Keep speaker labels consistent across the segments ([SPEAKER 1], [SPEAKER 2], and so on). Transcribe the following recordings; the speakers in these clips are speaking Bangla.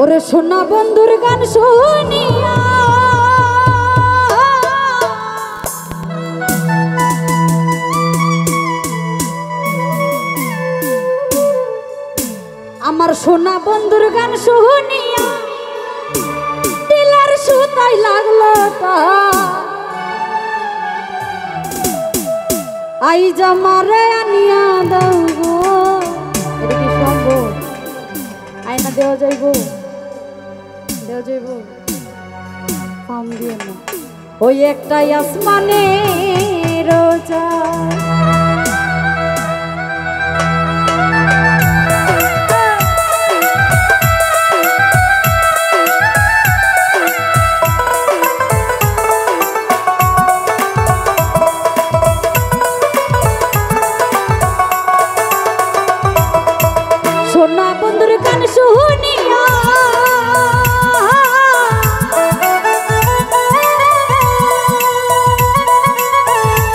[SPEAKER 1] ওরে সোনা বন্ধুর গান শুনিয়া আমার সোনা বন্ধুর গান শুনিয়া দিলার সুতাই লাগলো আই জামারে আনিয়া দাও গো। এটা কি সম্ভব? আয়না দেওয়া যাইব? দেওয়া যাইব? পাম দিয়ে না। ওই একটাই আসমানে রোজা সোনা বন্ধুর গান শুনিয়া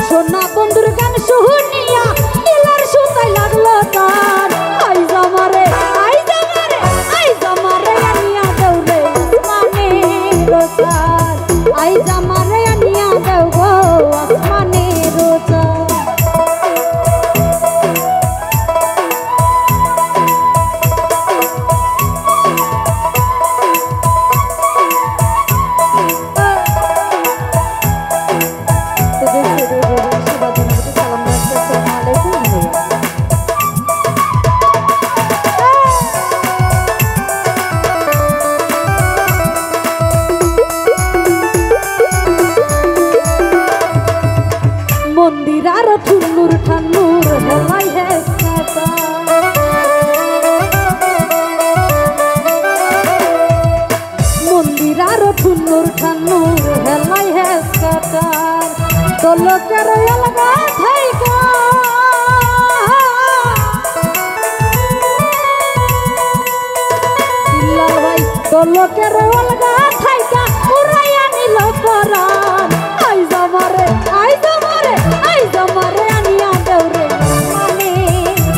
[SPEAKER 1] সোনা বন্ধুর গান শুনিয়া দিলার সুতাই লাগলো তার আই জামারে আই জামারে আই জামারে আনিয়া দেও রে আসমানে রোজার আই জামারে আনিয়া দেও গো আসমানে রোজা মন্দিরার ঠুনুর ঠানুর হেলাই হেসাটা মন্দিরার ঠুনুর ঠানুর হেলাই হেসাটা দলকের অলগা থাইকা দিল্লার ভাই দলকের অলগা থাইকা উড়াইয়া নিল পরাণ আই জামারে আই জামারে আই জামারে আনিয়া দাও রে আসমানে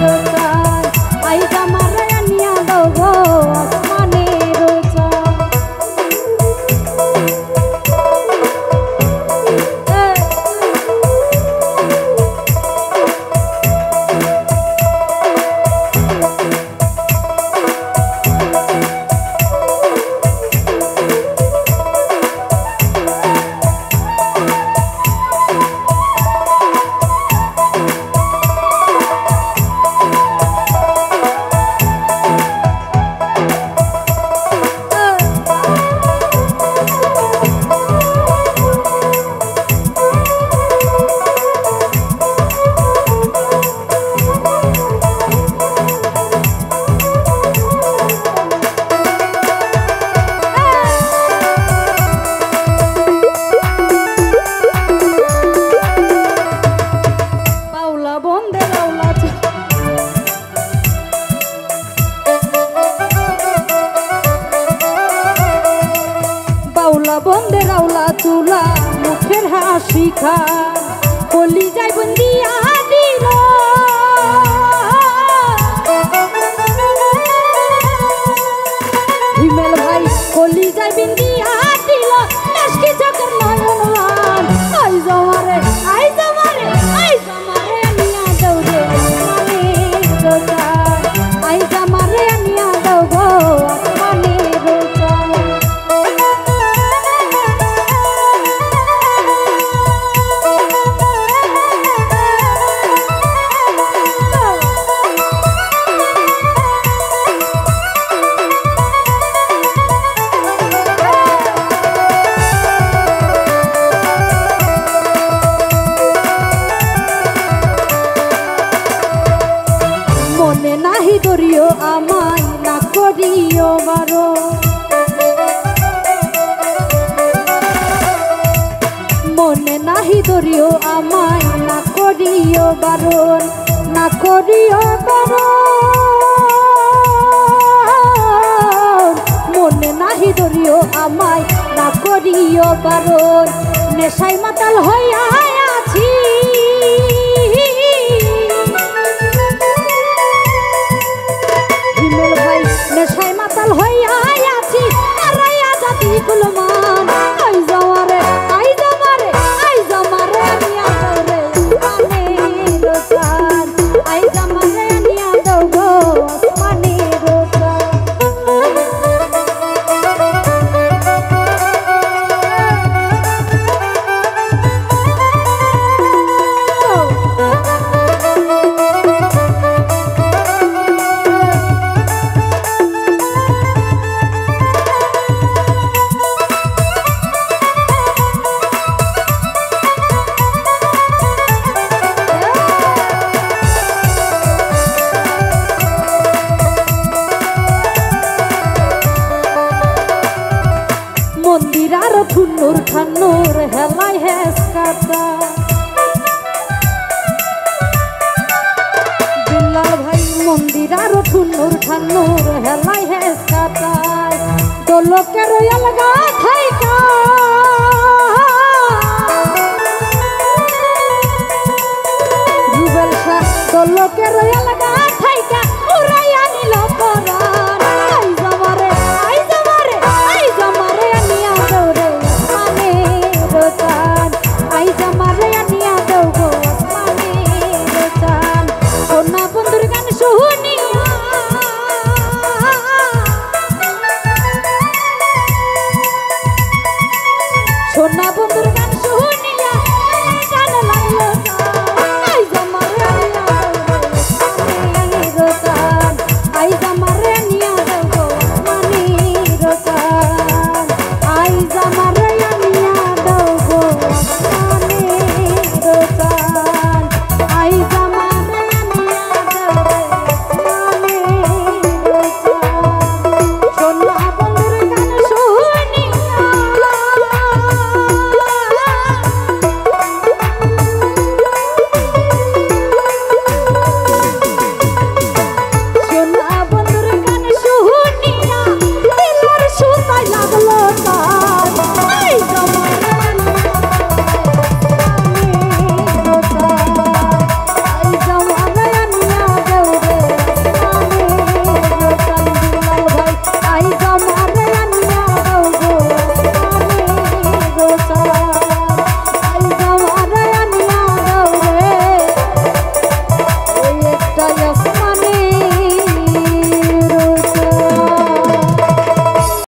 [SPEAKER 1] রোজার আই জামারে আনিয়া দাও গো আসমানে রোজা বন্দে রাউলা চুলা মুখের হাসি খা কলি যাই বন্দিয়া দিল হিমেল ভাই কলি যাই বিন্দিয়া দিল নাশকি চকর নয়ন আই জামারে আই জামারে আই জামারে আনিয়া দাও রে আসমানে রোজা আই জামারে আনিয়া দাও গো আসমানে রোজা মনে নাহি ধরিও আমায় না করিও বারো মনে নাহি ধরিও আমায় না করিও বারণ না করিও বারণ মনে নাহি ধরিও আমায় না করিও বারণ নেশাই মাতাল হইয়া আছি হিমেল ভাই নেশাই মাতাল হইয়া মন্দির আর ঠুন্নুর ঠান্নুর হেলাই হেস কাটা বিল্লাল ভাই মন্দির আর ঠুন্নুর ঠান্নুর হেলাই হেস কাটায় দোলকের অলগা থাইকা রুবেল শাহ দোলকের অলগা